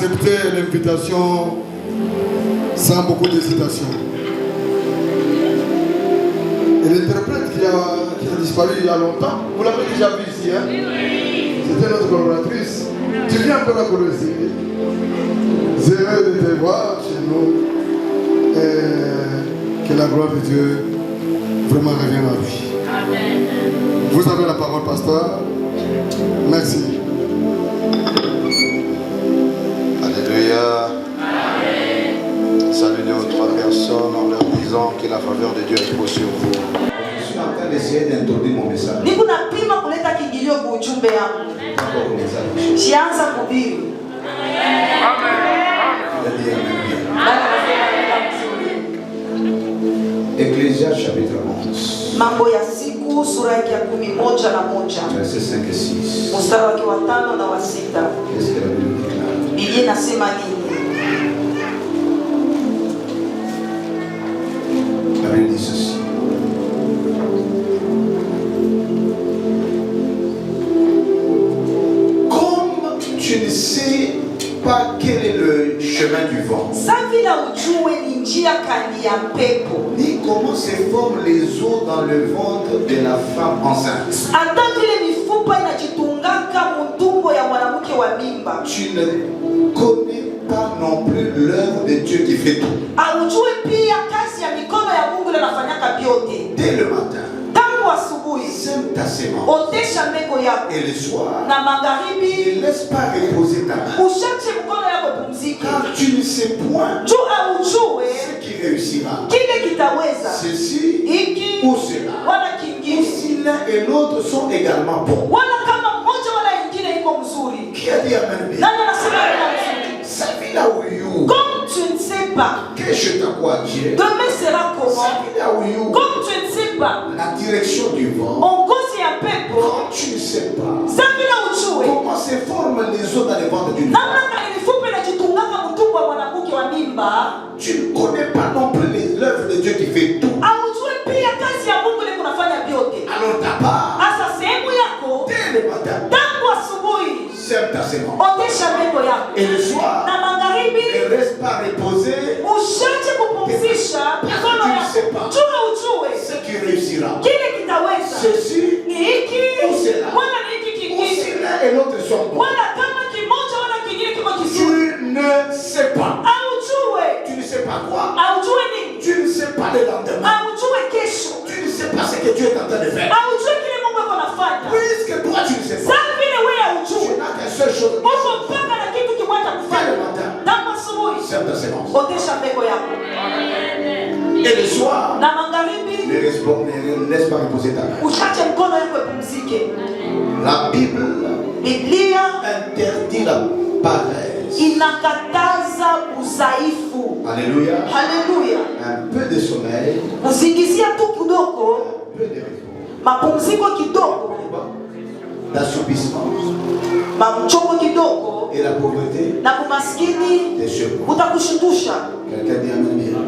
accepté l'invitation sans beaucoup d'hésitation. Et l'interprète qui a disparu il y a longtemps, vous l'avez déjà vu ici, hein? C'était notre collaboratrice. Tu viens encore la collaborer. Heureux de te voir chez nous. Et que la gloire de Dieu vraiment revienne à lui. Amen. Vous avez la parole, pasteur. Merci. Alléluia. Amen. Saluez aux trois personnes en leur disant que la faveur de Dieu est sur vous. Je suis en train d'essayer d'introduire mon message. Ecclésiaste chapitre 11. Mambo ya siku sura ya 11 Versets 5 et 6. mstari wake wa 5 na wa 6. Qu'est-ce que la Bible déclare? Biblia inasema nini? La Bible dit ceci. Comme tu ne sais pas quel est le chemin du vent, ni comment se forment les os dans le ventre de la femme enceinte, tu ne connais pas non plus l'œuvre de Dieu qui fait tout. Dès le matin, sème ta sémence, et le soir, ne laisse pas reposer ta main, car tu ne sais point ce qui réussira, ceci ou cela, ou si l'un et l'autre sont également bons. Qui a dit amen? Ça vit là où you. Comme tu ne sais pas, que je t'envoie Dieu, demain sera comment? Ça vit là où you. Comme tu ne sais pas, la direction du vent. On gosse un peu. Quand tu ne sais pas, ça vit là où tu es. Comment se forment les os dans les ventres d'une femme? Tu ne connais pas non plus l'œuvre de Dieu qui fait tout. Alors ta part, dès le matin, sème ta sémence. Et le soir, ne reste pas reposé. Tu ne sais pas ce qui réussira. Ceci ou cela. Ou si l'un et l'autre sont bons. Tu ne sais pas. Tu ne sais pas quoi. Tu ne sais pas le lendemain. Tu ne sais pas ce que Dieu est en train de faire. Puisque toi tu ne sais pas. Tu n'as qu'une seule chose. Le matin, sème ta sémence. Et le soir, ne laisse pas reposer ta main. La Bible interdit la paresse. Alléluia. Haleluya. Un peu de sommeil. Usingizia tu kidogo. Un peu de repos. Mapumziko kidogo. D'assouplissement. Mamchoko kidogo. Et la pauvreté. Na kumaskini. Te surprend. Utakushindusha. Quelqu'un dit amen bien.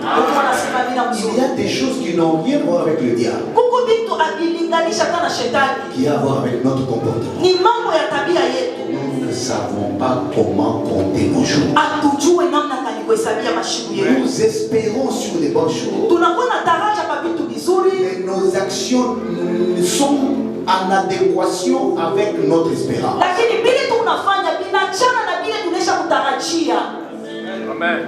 Il y a des choses qui n'ont rien à voir avec le diable. Qui a à voir avec notre comportement. Nous ne savons pas comment compter nos jours. Nous espérons sur les bonnes choses. Mais nos actions sont en adéquation avec notre espérance. Amen.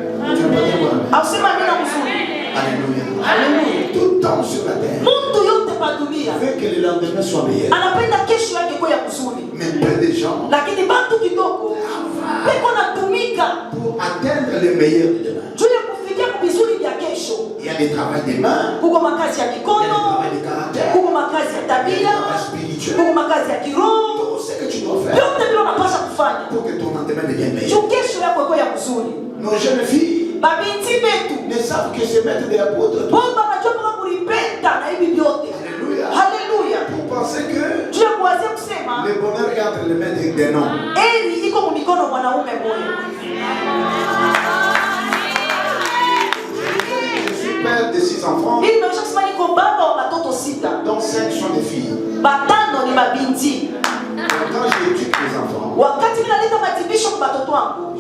Alléluia. Alléluia. Tout temps sur la terre veut que le lendemain soit meilleur. Mais peu de gens pour atteindre le meilleur de demain. Il y a des travails des mains, il y a des travails de caractère, il y a des travails spirituels. Tout ce que tu dois faire pour que ton lendemain devienne meilleur. Nos jeunes filles ne savent que se mettre des apôtres. Alléluia. Pour penser que le bonheur est entre les mains des noms. Je suis père de 6 enfants, dont 5 sont des filles. Quand j'éduque les enfants,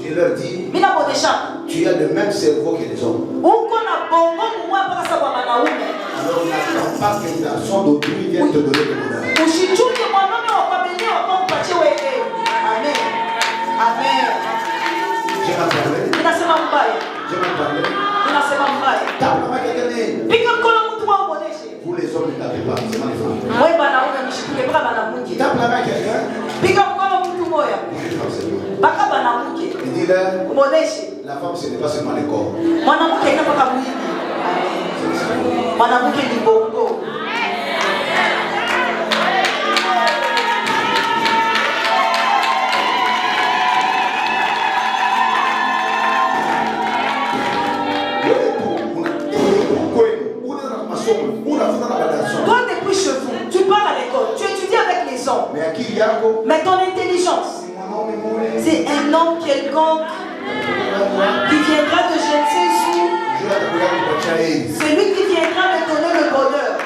je leur dis, Mina bodesha. tu as le même cerveau que les hommes. Uko na bongo mwa mpaka sababu wanaume. Alors n'attends pas qu'un garçon d'autrui vienne te donner le bonheur. Usichunge mwanaume wa familia wako kupatie wewe. Amen. Amen. Je m'en parlais. Ninasema mbaya. Je m'en parlais. Ninasema mbaya. Tape la main quelqu'un. Piga mkono mtu wa uboneshe. Vous les hommes ne tapez pas, c'est mal les femmes. Wewe wanaume mshipige mpaka mwanamke. Tape la main quelqu'un. Piga mkono mtu moya. Mpaka mwanamke. Et dis-leur, Uboneshe. la femme ce n'est pas seulement le corps. Mwanamke haina mpaka mwili. Mwanamke ni bongo. Toi, depuis chez vous, tu pars à l'école, tu étudies avec les hommes. Mais ton intelligence, c'est un homme quelconque qui viendra de je ne sais où. C'est lui qui viendra me donner le bonheur.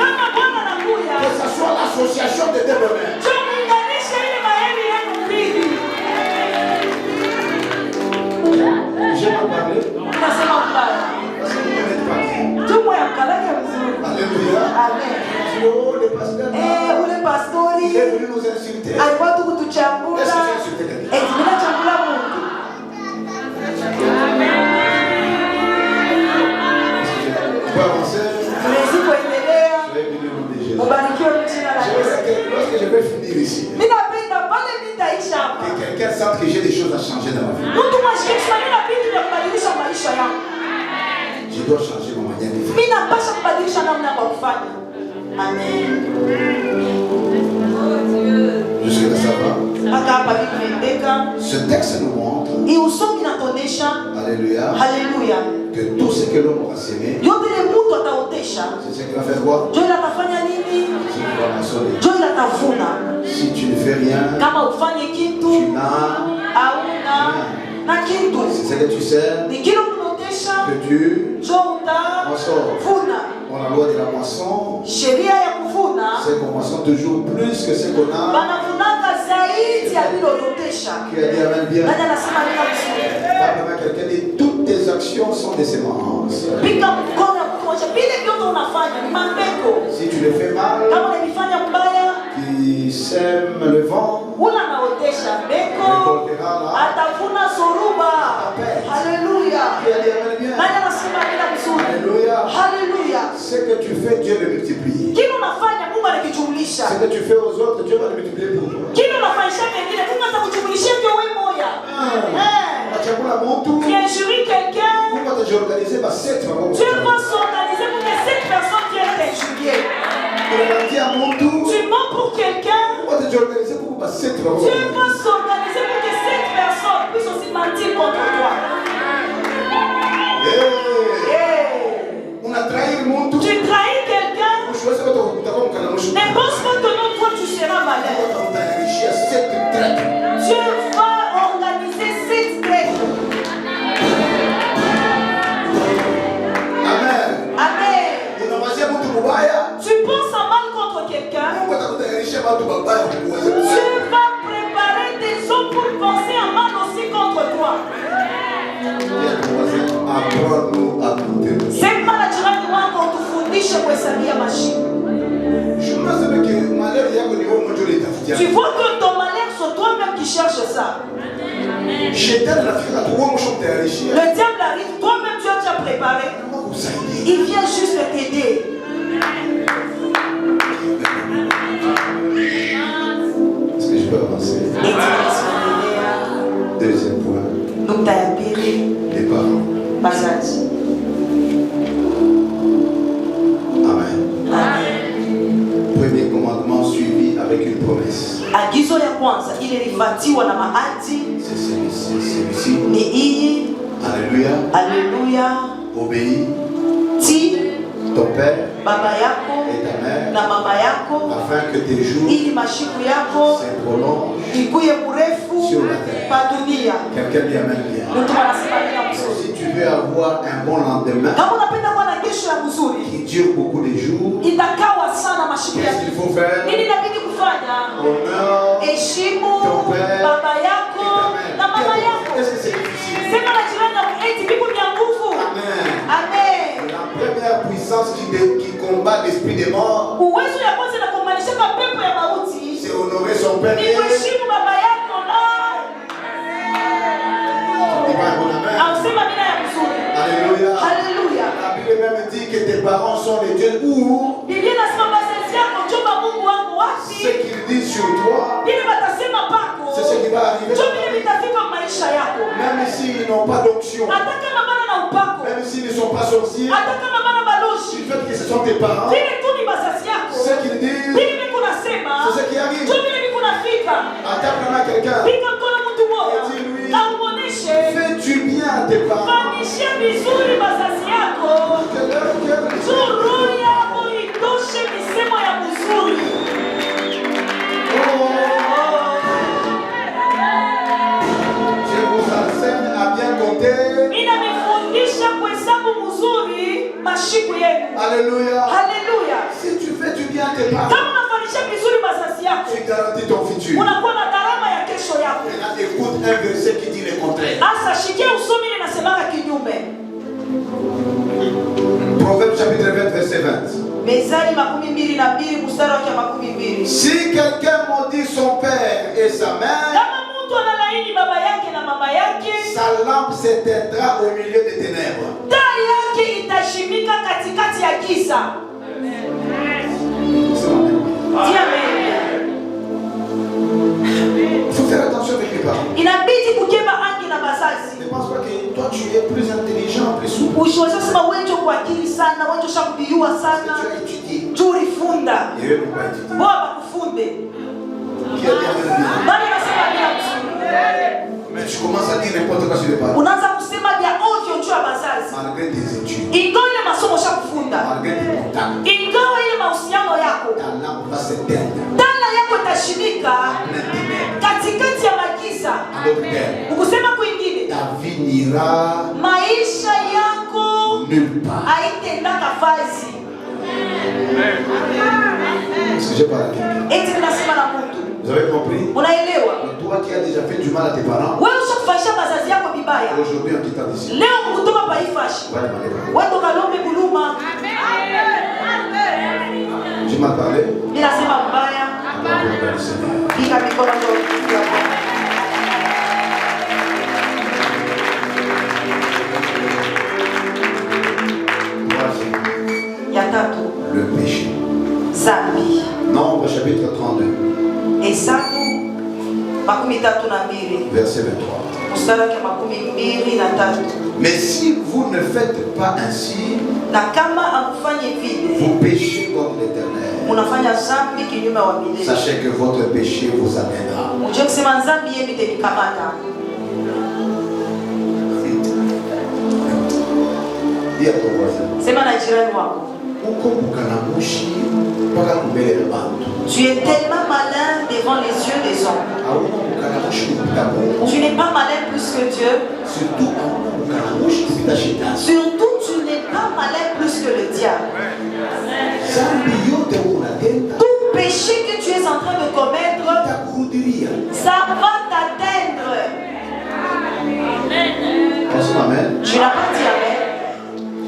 Que ce soit l'association de développement. Je vais parler. Alléluia. Oh, le pasteur. Ule pastori Il est venu nous insulter. alikuwa tu kutuchambula. Est-ce que j'ai insulté quelqu'un? Eti mimi nachambula Mungu. On peut avancer. Tunaweza kuendelea. Je vais venir au nom de Jésus. Ubarikiwe jina la Yesu. Lorsque je vais finir ici, Mimi napenda pale nitaisha hapa. que quelqu'un sente que j'ai des choses à changer dans ma vie. Mtu mwashikisha mimi napenda ya kubadilisha maisha yangu. Je dois changer ma manière de vivre. Mimi napaswa kubadilisha namna ya kufanya. Amen. Jusque là, ça va. Mpaka hapa nikuendeka. Ce texte nous montre, Hii usomi inatuonesha alléluia, haleluya. que tout ce que l'homme aura semé, Yote ile mtu ataotesha. c'est ce qu'il va faire quoi? Joel atafanya nini? C'est qu'il va maçonner. Joel atavuna. Si tu ne fais rien, Kama ufanye kitu tu n'as hauna na kitu. c'est ce que tu sais Ni kile unaotesha que tu njo utavuna. on a la loi de la moisson, Sheria ya kuvuna c'est qu'on moissonne toujours plus que ce qu'on a. banavunaka zaidi ya vile unaotesha. Qui a dit amen bien? Nani anasema nina mzuri? Parle-moi quelqu'un dit toutes tes actions sont des semences. Pika mkono ya kutuonyesha vile vyote unafanya ni mambeko. Si tu le fais mal, Kama unavifanya mbaya, qui sème le vent, ula naotesha mbeko, récoltera là. atavuna soruba. Haleluya. Qui a dit amen bien? Nani anasema nina mzuri? Alléluia. Haleluya. Ce que tu fais, Dieu le multiplie. Kile unafanya Mungu anakijumlisha. Ce que tu fais aux autres, Dieu va le multiplier pour toi. Kile unafanyisha wengine Mungu atakujumlishia kwa wewe moja. Unachagula mtu, Tu injuries quelqu'un, Mungu atajiorganiser basi seti Dieu va s'organiser pour que cette personne vienne t'injurier. unapatia mtu, Tu mens pour quelqu'un, Mungu atajiorganiser pour basi seti Dieu va s'organiser pour que cette personne puisse aussi mentir contre toi. Una trahir mtu, Tu trahis quelqu'un, usiweze utakuwa mkanamushu. ne pense pas que non, toi tu seras malin. Utayarishia seti traite. Dieu va organiser cette traite. Amen. Amen. Unamwazia mtu mubaya, Tu penses à mal contre quelqu'un, Mungu atakutayarishia watu mabaya kukuweza. Dieu va préparer des hommes pour penser à mal aussi contre toi. Apprends-nous à compter. Sema na jirani wako utufundishe kuhesabia mashimo. Je me souviens que malheur yako ni wewe mwenyewe ulitafutia. Tu vois que ton malheur, c'est toi-même qui cherches ça. Shetani anafika tu wewe mwisho mtayarishia. Le diable arrive, toi-même tu as déjà préparé. Il vient juste t'aider. Est-ce que je peux avancer? Deuxième point. Donc t'as appelé Les parents. Bazazi. Amen. Amen. Premier commandement suivi avec une promesse. Agizo ya kwanza ilifatiwa na maadi C'est celui-ci. ni hii. Alléluia. Haleluya. Obéis Ti ton père baba yako et ta mère na mama yako afin que tes jours ili mashiku yako se prolongent ikuye mrefu sur la terre. pa dunia. Quelqu'un dit amen bien. Mtu anasema bila msozi. Si tu veux avoir un bon lendemain kama unapenda kuwa na kesho ya mzuri qui dure beaucoup de jours, itakawa sana mashiku qu'est-ce yake, qu'il faut faire? nini inabidi kufanya? Honneur, Heshimu ton père, baba yako na mama yako. est-ce que c'est difficile? Sema na jirani yako, eti vipo vya nguvu. Amen. Amen. La première puissance qui combat l'esprit des morts, Uwezo ya kwanza na kumaanisha pepo ya mauti c'est honorer son père. ni kuheshimu baba yako na Dis pas un bon amen. au sema mina ya mzuri. Alléluia. Haleluya. La Bible même dit que tes parents sont les dieux où Biblia inasema wazazi yako njomba Mungu wangu ce wapi? qu'ils disent sur toi, Bili watasema pako. c'est ce qui va arriver. Njoo vile vitafika maisha yako. Même s'ils n'ont pas d'onction, Hata kama bana na upako. même s'ils ne sont pas sorciers, Hata kama bana du baloshi. fait que ce sont tes parents, Vile tu ni wazazi yako. ce qu'ils disent, Bili biko nasema. c'est ce qui arrive. Njoo vile biko nafika. Attaque à quelqu'un. Pika mkono mtu mmoja. Dis-lui. Na umuoneshe. Fais-tu bien à tes parents? Fanishia vizuri wazazi yako. Que leur cœur Zuru yako itoshe misemo ya mzuri. Je vous enseigne à bien compter. Ninamifundisha kuhesabu mzuri mashiku yenu. Alléluia. Haleluya. Si tu fais du bien à tes parents, Kama unafanisha vizuri wazazi yako, tu garantis ton futur. unakuwa na gharama ya kesho yako. Maintenant, écoute un verset qui dit le contraire. Asa shikia usomi ile nasemaka kinyume. Proverbe chapitre 20, verset 20. Mezali 22 mstari wake 22. Si quelqu'un maudit son père et sa mère, Kama mtu analaini baba yake na mama yake, sa lampe s'éteindra au milieu des ténèbres. taa yake itashimika katikati ya giza. Dis amen. Il faut faire attention avec les parents. Inabidi kukeba angi na bazazi. Ne pense pas que toi tu es plus intelligent, plus souple. Ushiweza sema wenjo kwa akili sana, wenjo shakubiyua Parce que sana. tu as étudié. Juri funda. Et eux n'ont pas étudié. Boa bakufunde. Qui a dit amen? Bali nasema bila mzuri. Mais tu commences à dire n'importe quoi sur les parents. Unaanza kusema vya ovyo juu ya bazazi. Malgré tes études, Ingawa ile masomo shakufunda. malgré tes contacts, Ingawa ile mahusiano yako. ta lampe va s'éteindre. Tala yako itashimika Plein de ténèbres. katikati ya magiza. En d'autres termes, Ukusema kwingine, ta vie n'ira maisha yako nulle part. haitendaka fazi. Est-ce que j'ai parlé à quelqu'un? Eti ninasema na mtu. Vous avez compris? Unaelewa? Mais toi qui as déjà fait du mal à tes parents, Wewe ushakufanyisha bazazi yako vibaya. aujourd'hui on quitte d'ici. Leo kutoka paifashi. Va demander pardon. Wewe toka lombe buluma. Tu m'as parlé? Ninasema mbaya. Attends, on va le Seigneur. Pika mikono ndio kuja Bwana. Troisième, Ya tatu, le péché. zambi. Nombre chapitre 32, Hesabu 32 verset 23. mstari wake 23. Mais si vous ne faites pas ainsi, Na kama amfanye vile, vous péchez contre l'Éternel. unafanya zambi kinyume wa milele. Sachez que votre péché vous amènera. Unajua kusema zambi yeye itanikamata. Dis à ton voisin, Sema na jirani wako. uko mukanamushi mpaka kumbele ya bantu. Tu es tellement malin devant les yeux des hommes. Hauna mukanamushi kupita Mungu. Tu n'es pas malin plus que Dieu. Surtout hauna mukanamushi kupita shetani. Surtout, tu n'es pas malin plus que le diable. Zambi yote unatenda Tout péché que tu es en train de commettre, itakurudilia. ça va t'atteindre. Pensez amen. Tu n'as pas dit amen.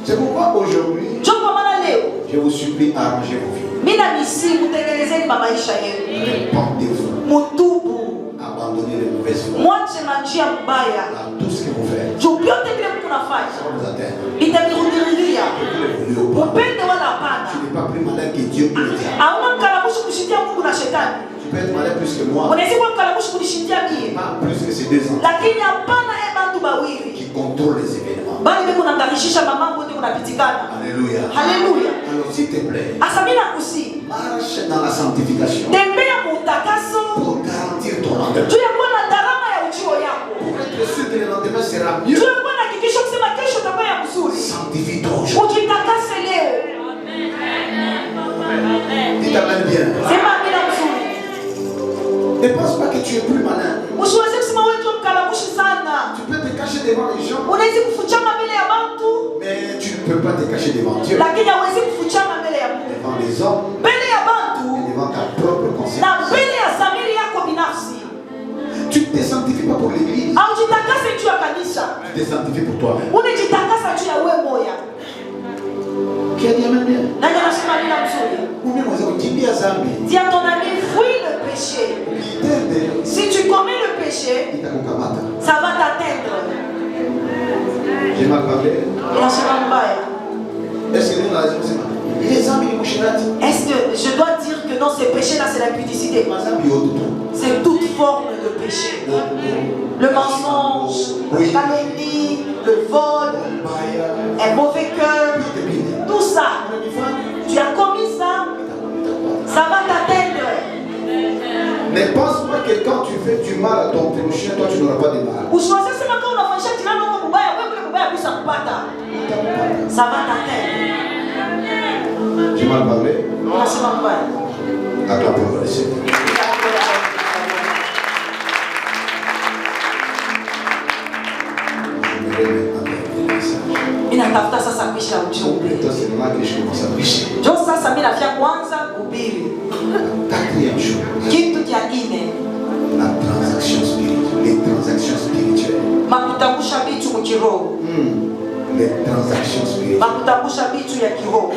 C'est pourquoi aujourd'hui, Njoo kwa maana leo je vous supplie arrangez vos vies. mimi na misi mtengenezeni maisha yenu. Répentez-vous. Mutubu. Abandonnez les mauvaises voies. Mwache na njia mbaya. Dans tout ce que vous faites, Juu vyote vile mtu ça nafanya va vous atteindre. itavirudilia. Que vous le voulez ou pas. Upende wala Tu hapana. n'es pas plus malin que Dieu ou le diable. Hauna mkalamushi kushindia Mungu na shetani. Tu peux être malin plus que moi, Unaweza kuwa mkalamushi kunishindia mie. pas plus que ces deux ans Lakini hapana bantu bawili. qui contrôlent les événements. Bali beko nangarishisha mambo yote kunapitikana. Alléluia. Haleluya. Alors s'il te plaît, Asa mimi nakusi. marche dans la sanctification Tembea mutakaso. pour garantir ton lendemain. Juu ya kuwa na gharama ya ujio yako. Pour être sûr que le lendemain sera Juu mieux, ya kuwa na hakikisho kusema kesho itakuwa ya mzuri. sanctifie-toi aujourd'hui. Ujitakase leo. Dis amen bien. Sema amina mzuri. Ne pense pas que tu es plus malin. Usiweze kusema wewe ndio mkalamushi sana. Tu peux te cacher devant les gens. Unaweza kufuchama mbele ya ne peux pas te cacher devant Dieu, lakini hauwezi kufichama mbele ya Mungu, devant les hommes, mbele ya bantu et devant ta propre na conscience. mbele ya dhamiri yako binafsi. Tu ne te sanctifies pas pour l'église, Haujitakase juu ya kanisa, tu te sanctifies pour toi-même. unajitakasa juu ya wewe moya. Qui a dit amen bien? Nani anasema bila mzuri? Ou bien, moi, je dis à Zambi, Dis à ton ami, fuis le péché. Si tu commets le péché, il t'a kukamata. ça va t'atteindre. J'ai mal parlé. Inasema mbaya. Est-ce que nous, on a raison? Les amis, les mouchirati. Est-ce que je dois dire que non, ces péchés-là, c'est la pudicité? C'est toute forme de péché. Le mensonge, la calomnie, le vol, un mauvais cœur, tout ça. Tu as commis ça, ça va t'atteindre. Ne pense pas que quand tu fais du mal à ton prochain, toi tu n'auras pas de mal. Ça va t'atteindre. J'ai mal parlé. Acclamons le Seigneur. Ninatafuta sasa kuisha ujumbe. Toi, c'est là que je commence à prêcher. Jo sasa mimi nafia kwanza kuhubiri. Quatrième chose. Kitu cha nne. La transaction spirituelle. Les transactions spirituelles. Makutangusha vitu mkiroho. Les transactions spirituelles. Makutangusha vitu ya kiroho.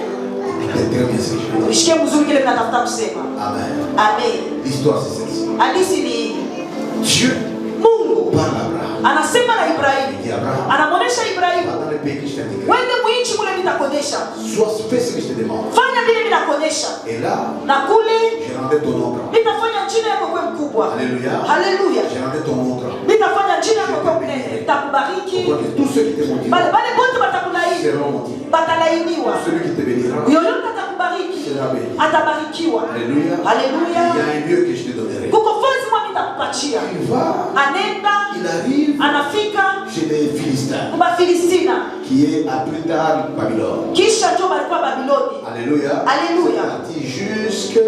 Très bien, Seigneur. Nisikie mzuri kile ninatafuta kusema. Amen. Amen. L'histoire c'est celle-ci. Hadithi ni Dieu Mungu parle à Abraham. anasema na Ibrahimu. Il dit Abraham, Anamuonesha Ibrahimu, va dans le pays que je t'ai indiqué. wende muichi kule nitakuonesha. Fais ce que je te demande. Fanya vile ninakuonesha. Et là, Na kule je rendrai ton nom grand. nitafanya jina yako kuwa mkubwa. Alléluia. Haleluya. Je rendrai ton nom grand. Nitafanya jina yako kuwa mnene. Nitakubariki. Pourquoi que tous ceux qui te maudissent Bale bote batakulaini. seront maudits. Batalainiwa. Celui qui te bénira Yoyote atakubariki. sera béni. Atabarikiwa. Alléluia. Haleluya. Il y a un lieu que je te donnerai. Kuko fazi mwa nitakupatia. Il va, Anenda, il arrive anafika chez les Philistins, kwa Filistina. qui est à plus tard Babylone. Kisha ndio balikuwa Babiloni. Alléluia. Alléluia. C'est parti jusque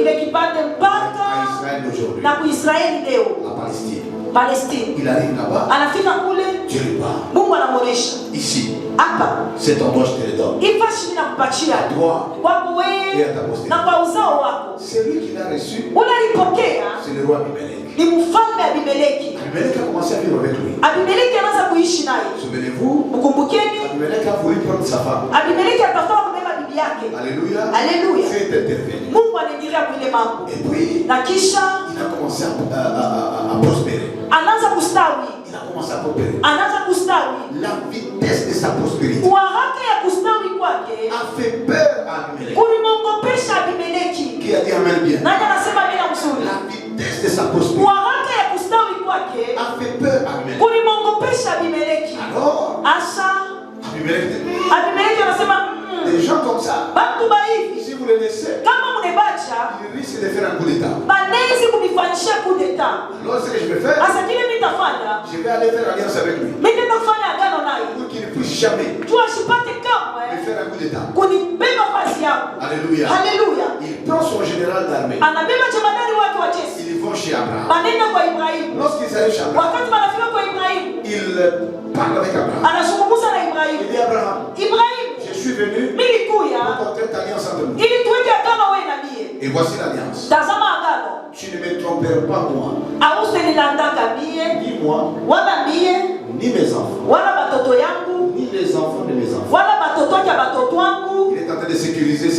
Ile kipande à mpaka Israël d'aujourd'hui, na kuisraeli leo la Palestine. Palestine. Il arrive là-bas, Anafika kule, Dieu lui parle. Mungu anamuonesha Ici, hapa, cet endroit, je te le donne. ifashi nakupatia À toi kwako et wewe à ta postérité. na kwa uzao wako. Celui qui l'a reçu, Unalipokea c'est le roi Abimelech. ni mfalme Abimeleki. Abimelech a commencé à vivre avec lui. Abimeleki anaanza kuishi naye. Souvenez-vous, Mkumbukeni, Abimelech a voulu prendre sa femme. Abimeleki atafuta kubeba bibi yake. Alléluia. Alléluia. Dieu est intervenu. Mungu anaingilia mwile mambo Et puis, na kisha il a commencé à prospérer. anaanza kustawi, Il a commencé à prospérer. anaanza kustawi. La vitesse de sa prospérité Kwa haraka ya kustawi kwake a fait peur à Abimelech. kulimwongopesha Abimeleki. Qui a dit amen bien. Nani anasema bila mzuri? La vitesse de sa prospérité Kwa haraka ya kustawi kwake a fait peur à Abimelech. kulimwongopesha Abimeleki. Alors, Asa Abimelech dit, Abimeleki anasema des gens comme ça, bantu baivi si vous les laissez, kama munebacha ils risquent de faire un coup d'état. banezi kunifanyisha coup d'etat. Alors, ce que je vais faire, Asa kile nitafanya, je vais aller faire alliance avec lui. nitaenda kufanya agano naye Pour qu'il ne puisse jamais tu asipate kamwe me faire un coup d'état. kunibeba fasi yangu. Alléluia. Haleluya. Il prend son général d'armée. Anabeba jemadari wake wa jeshi, Ils vont chez Abraham. banenda kwa Ibrahimu. Lorsqu'ils arrivent chez Abraham, Wakati wanafika kwa Ibrahimu, il parle avec Abraham. anazungumza na Il Ibrahimu. dit Abraham, Ibrahimu, je suis venu nilikuya pour contraire ta alliance entre nous. ili tuweke agano wewe na mie. Et voici l'alliance. Tazama agano, Tu ne me tromperas pas moi, ausenilandaka mie ni moi, wala mie ni mes enfants, wala batoto yangu ni les enfants de mes enfants. wala batoto ya batoto wangu. Il est en train de sécuriser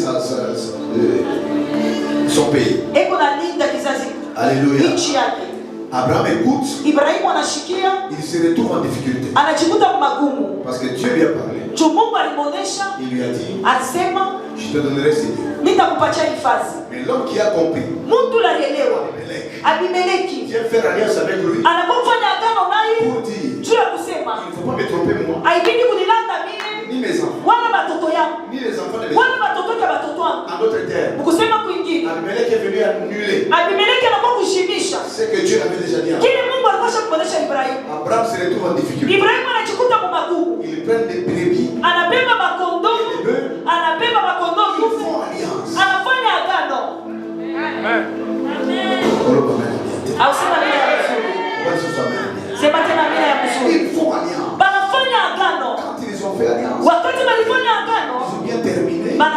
son pays. Eko na linda kizazi Alléluia. nchi yake. Abraham écoute, Ibrahimu anashikia, il se retrouve en difficulté. anajikuta magumu. Parce que Dieu lui a parlé. Juu Mungu alimuonesha, Il lui a dit, alisema je te donnerai ces dieux. nitakupatia hifadhi. Mais l'homme qui a compris, Mtu alielewa, Abimelech, Abimeleki vient faire alliance avec lui anapofanya agano naye pour dire, juu ya kusema il ne faut pas me tromper moi, haibidi kunilanda mie ni mes enfants, wala batoto yangu ni les enfants de mes wala enfants. batoto ya batoto wangu. En d'autres termes, Ukusema kwingine, Abimelech est venu annuler Abimeleki anakuwa kushimisha ce que Dieu avait déjà dit. kile Mungu alikuwa kumwonyesha Ibrahimu. Abraham se retrouve en difficulté. Ibrahimu anajikuta mumagumu, Il prend des brebis, anabeba makondo, des bœufs, anabeba makondo ils dume, font alliance. anafanya agano. Au sema mila ya mzuri, sema tena mila ya mzuri. Ils font alliance. Banafanya agano. Quand ils ont fait alliance, Wakati walifanya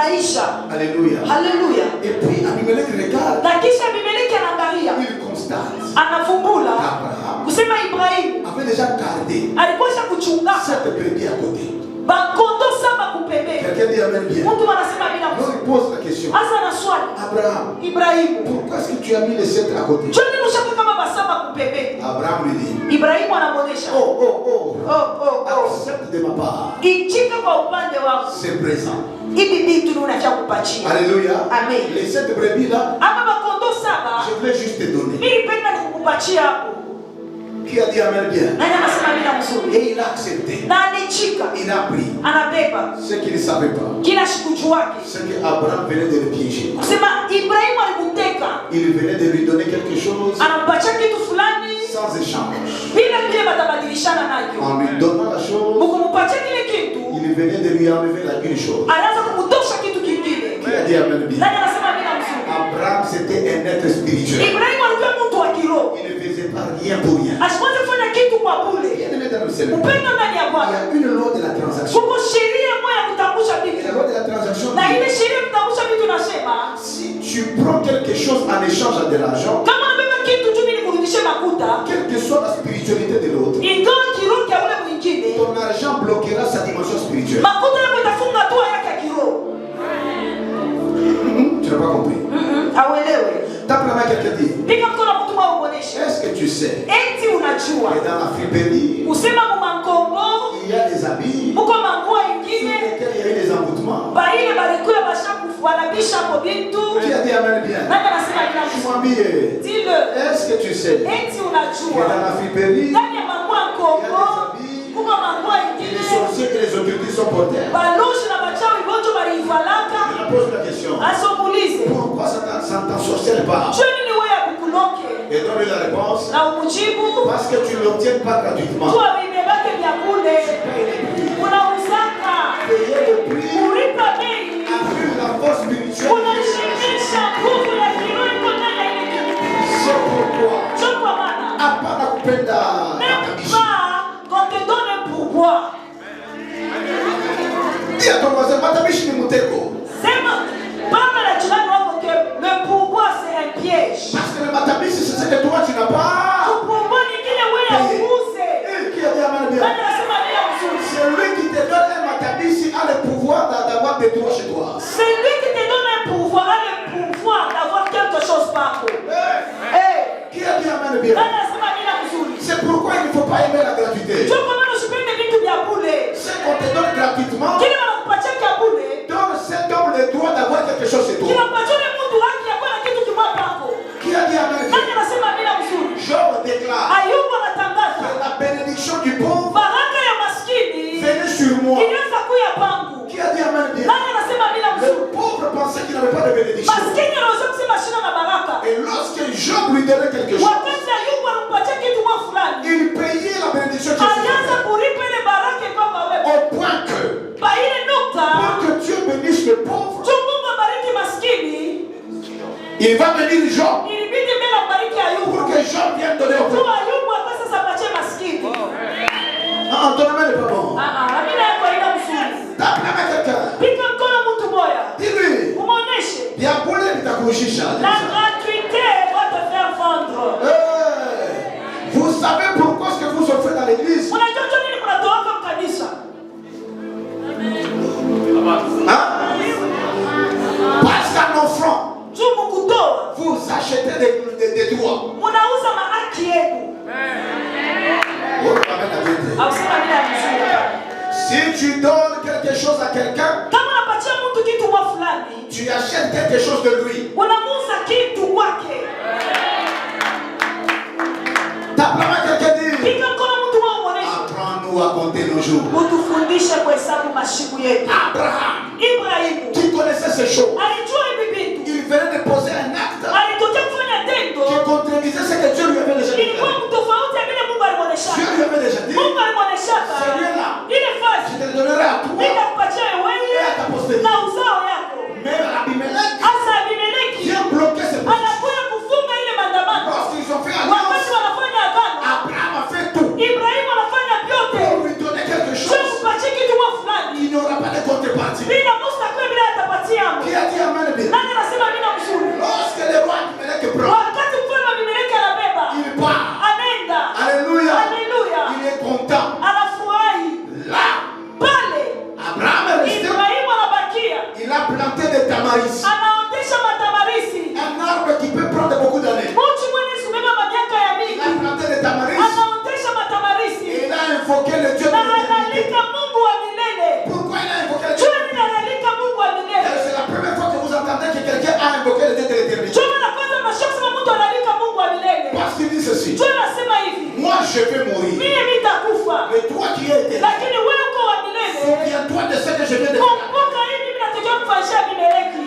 anaisha. Alléluia. Haleluya. Et puis Abimelech regarde. Na kisha Abimeleki anaangalia, Il constate. anavumbula Abraham kusema Ibrahimu avait déjà gardé alikuwa kuchunga cette brebis à côté. bakondo saba kupembeni. Quelqu'un dit Amen bien. Mtu anasema bila Donc il pose la question. asa na swali, Abraham, Ibrahimu, pourquoi est-ce que tu as mis les 7 à côté? choni nushaka kama basaba kupembeni? Abraham lui dit, Ibrahimu anamuonesha, accepte de ma part. ichika kwa upande wako, C'est présent. hivi vitu unafia kupatia. Alléluia. Amen. Les 7 brebis là, Ama bakondo saba je voulais juste te donner. mimi penda nikukupatia hapo. Qui a dit Amen bien? Nani anasema bila mzuri? Et il a accepté. Na alichika, Il a pris anabeba ce qu'il ne savait pas. kila shikuju wake. C'est que Abraham venait de le piéger. Kusema Ibrahimu alimuteka, Il venait de lui donner quelque chose anampatia kitu fulani sans échange. bila vile batabadilishana nayo. En lui donnant la chose, Mukumupatia kile kitu, il venait de lui enlever la une chose. anaanza kumutosha kitu kingine. Qui a dit Amen bien? Nani anasema bila mzuri? Abraham c'était un être spirituel. Ibrahimu alikuwa mtu wa kiroho, Il ne faisait pas rien pour rien. asiweze kufanya kitu kwa bure. Bien-aimé dans le Seigneur, Upendo ndani ya il y Bwana, a une loi de la transaction. kuko sheria moja ya kutambulisha Et vitu, la loi de la transaction na ile dit, sheria ya kutambulisha vitu nasema si tu prends quelque chose en échange de l'argent, kama unabeba kitu tu mimi nikurudishe makuta, quelle que soit la spiritualité de l'autre, ingawa kiroho ya ule mwingine, ton argent bloquera sa dimension spirituelle. makuta yako itafunga hatua yake ya kiroho. Tu n'as pas compris. Auelewe. Tape la main quelqu'un dit, Piga mkono mtu mwa uoneshe. est-ce que tu sais Eti unajua que dans la friperie, kusema mumankombo il y a des habits muko manguo sur ingine lesquels il y a eu des envoûtements? baile balikuwa bashakufuanabisha hapo bintu. Qui a dit Amen bien? Nani anasema bila mzuri? Mwambie, Dile. est-ce que tu sais que Eti dans unajua la friperie, ndani ya manguo ya nkombo kuko manguo les ingine sorciers et les occultistes sont portés? balushi na bachawi bote baliivalaka. Je la pose la question. Asomulize. Pourquoi ça t'ensorcelle pas? Jua nini wewe akukuloke Et donne la réponse. na umujibu Parce que tu ne l'obtiens pas gratuitement. tuwa vimebake vya kule unauzaka Payer le prix kulipa bei a pris la force spirituelle. unashikisha nguvu ya kiroho iko ndani ya ile kitu. C'est pourquoi. Ndio kwa maana Hapana kupenda même matabishi. pas qu'on te donne un pourboire. Dis à ton voisin, matabishi ni mutego. Sema baba la jirani wako que le pourboire c'est un piège. Parce que le matabishi, c'est ce que toi tu n'as pas. Pourboire nyingine wewe uuze. Qui a dit Amen bien? Nani anasema bila mzuri? C'est lui qui te donne un matabishi a le pouvoir d'avoir des droits chez toi. C'est lui qui te donne un pouvoir, a le pouvoir d'avoir quelque chose par contre. Qui a dit Amen bien? Nani anasema bila mzuri? C'est pourquoi il ne faut pas aimer la gratuité. Ndio kwa maana usipende vitu vya bure. Ce qu'on te donne gratuitement, Kile wanakupatia kia bure, donne cet homme le droit d'avoir quelque chose chez toi. kinapatia ule mtu haki ya kuwa na kitu kimoja pako. Qui a dit Amen bien? Nani anasema bila mzuri? Job déclare Ayubu anatangaza que la bénédiction du pauvre baraka ya maskini venait sur moi. ilianza kuya pangu. Qui a dit Amen bien? Nani anasema bila Le mzuri? pauvre pensait qu'il n'avait pas de bénédiction. Maskini anaweza kusema shina na baraka. Et lorsque Job lui donnait quelque chose, Wakati Ayubu anampatia kitu mwa fulani, il payait la bénédiction qui alianza kulipa ile baraka kwamba wewe. au point que Ba ile nukta, pour que Dieu bénisse le pauvre, tu Mungu abariki maskini, il va bénir Job ilibidi mbele abariki Ayubu. pour que Job vienne donner au Tu pauvre. Ayubu hapa sasa apatie maskini. Ah, ton amen n'est pas bon. Amina yako haina mzuri. Tape la main quelqu'un. Piga mkono mtu moya. Dis-lui, Umuoneshe. bien boulé, mais t'as couché. La gratuité va te faire vendre. Vous savez pourquoi est-ce que vous offrez dans l'église? Unajua tu nini mnatoka mkanisa? Hein? Parce qu'en offrant, Tu mkutoa. vous achetez des droits. Munauza mahaki yenu. Oh, amen, amen. Ausema bila mzuri. Si tu donnes quelque chose à quelqu'un, Kama unapatia mtu kitu kwa fulani, tu achètes quelque chose de lui. unamuuza kitu kwake. Tape la main quelqu'un dit, Piga mkono mtu mwa umuoneshe. apprends-nous à compter nos jours. Utufundishe kuhesabu mashiku yetu. Abraham, Ibrahimu qui connaissait ces choses, alijua hivi vitu. il venait de poser un acte Alitokea kufanya tendo. qui contredisait ce que Dieu lui avait déjà dit. Ilikuwa tofauti ya vile Mungu alimuonesha. Dieu lui avait déjà dit, Mungu alimuonesha. Celui-là, Ile je fasi te le donnerai à toi nitakupatia et wewe à ta postérité. na uzao yako. Mais Abimelech Asa Abimeleki vient bloquer ses positions. anakuja kufunga ile maandamano. Lorsqu'ils ont fait Wakati alliance, wanafanya agano, Abraham a fait tout Ibrahimu anafanya vyote. pour lui donner quelque Sio chose kupatia kitu kwa fulani. qui n'aura pas de contrepartie. Bila Musa kwa bila atapatia Rappelle-toi de ce que je viens de faire. Kumbuka hii mimi natakiwa kufanyia Abimeleki.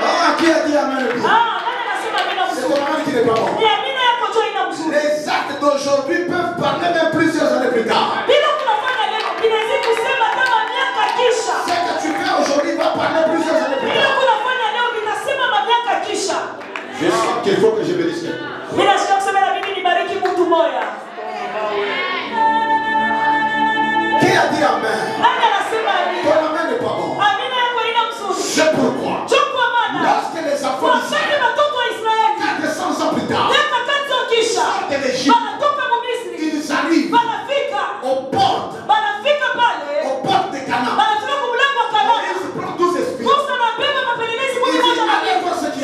Ah, qui a dit amen? Nani anasema amina C'est mzuri? ton amen qui n'est pas bon. Ni amina yako tu ina mzuri. Les actes d'aujourd'hui peuvent parler même plusieurs années plus tard. Bila kunafanya leo, inaweza kusema kama miaka kisha. Ce que tu fais aujourd'hui va parler plusieurs années plus Bila tard. kunafanya leo, vinasema miaka kisha. Je sens qu'il faut que je bénisse quelqu'un. Bila shaka kusema na mimi nibariki mtu mmoja. Qui a dit amen? Nani anasema amina? Ton amen n'est pas bon. Amina yako ina mzuri. C'est pourquoi, Chukua maana. lorsque les enfants Wakati d'Israël, watoto wa Israeli 400 ans plus tard, miaka 400 kisha sortent de l'Égypte, wanatoka mu Misri, ils arrivent wanafika aux portes de Canaan. wanafika kumlango wa Kanaani. Moïse prend 12 espions. Musa anabeba mapelelezi kumi moja na mbili.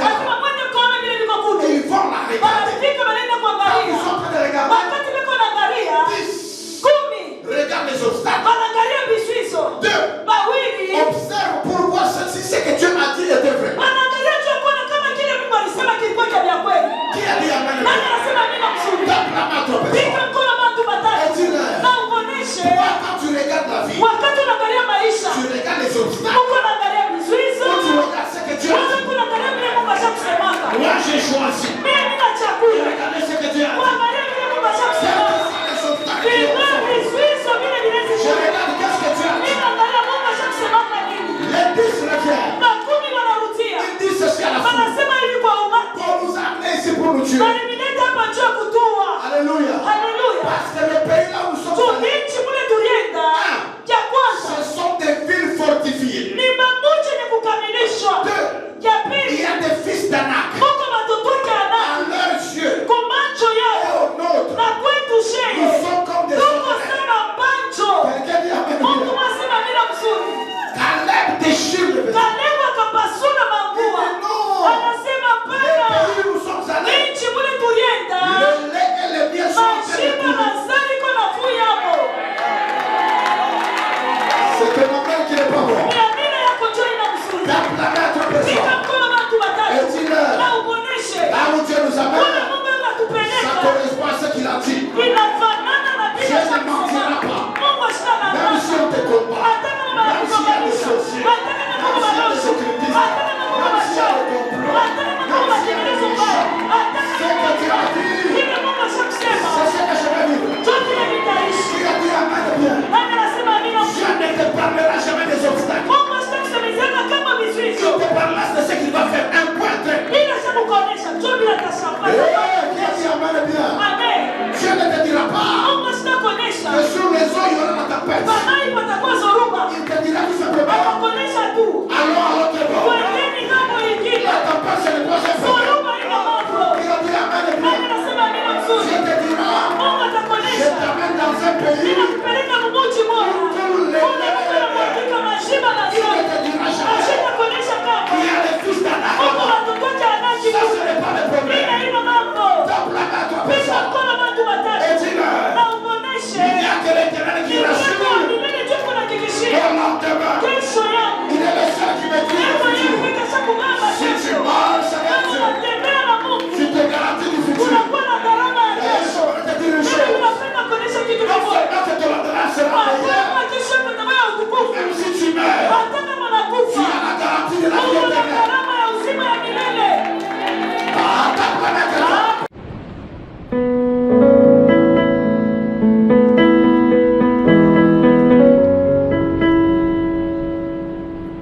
Anasema mwende mkaone vile viko Et kule. ils vont la regarder. Wanafika wanaenda Quand ils kuangalia. sont en train de regarder, Wakati wako wanaangalia 10 kumi regarde les obstacles. wanaangalia vishizo 2 mawili observe pour voir si ce que Dieu a dit était vrai. wanaangalia tu kuona kama kile Mungu alisema kilikuwa cha vya kweli. Qui a dit amen? Nani anasema amina mzuri? Tape la main à ton Pika personne. mkono watu watatu na uoneshe Toi, quand tu regardes la vie, wakati unaangalia maisha tu regardes les obstacles. Mungu anaangalia vizuizo. Quand tu regardes ce que Dieu a Kwanza dit, kunaangalia vile Mungu ashakusemaka. moi j'ai choisi. Mimi nina chakula. Regardez ce que Dieu a dit. Kuangalia vile Mungu C'est ashakusemaka. les obstacles qui ont Vile fait. vizuizo vile Je vinazishika. regarde qu'est-ce que Dieu a dit. Mimi naangalia Mungu ashakusemaka nini. Les 10 reviennent. Na kumi wanarudia. Ils disent ceci à la fin. Wanasema hivi kwa umati. On nous a amenés ici pour nous tuer. Walimileta hapa juu ya kutua. Alléluia. Haleluya. Parce que le pays là où nous sommes allés, Tumichi mule tulienda. Ya kwanza ce sont des villes fortifiées. ni mamuji ni kukamilishwa. 2. Ya Il pili y a des fils d'Anak. Mungu watoto wake À Anaki. leurs yeux. Kwa macho Et yao aux nôtres. na kwetu Nous sheye. sommes comme des Tuko sauterelles. sana banjo. Quelqu'un dit amen. Mungu mwasema bila mzuri. Caleb déchire le vêtement. Kalebu akapasuna mangua. Il dit non. Anasema Le pana. pays où nous sommes allés, Nchi mule tulienda. le lait et le miel sont en train de Mashiba na couler. zari kona fuyamo. C'est un amen qui n'est pas bon. Ni amina yako juu ina mzuri. Tape la main à ton Pika personne. mkono watu watatu. Et dis-leur, Na uboneshe. là où Dieu nous Kuna amène, Mungu ça anatupeleka. correspond à ce qu'il a dit. Inafanana na vile Dieu ne alisema. mentira pas. Mungu ashitana Même si on te combat, hata kama même s'il y a des wanakubabaisha. sorciers, Hata kama même s'il y a des wanakubabaisha. occultistes, Hata kama même s'il y a wanakubabaisha. des complots, Hata kama même s'il y a des wanakubabaisha. méchants, Hata ce que Dieu a dit, kile Mungu ashakusema. c'est ce que je vais vivre. Ndio kile vitaishi. Qui a dit amen bien? Nani anasema amina? Dieu ne te parlera jamais des obstacles. Mungu ashakusemezana kama Il vizuizo. te parlera de ce qu'il va faire. Un point, un trait. Ila shakukuonesha. Ndio bila tashafa.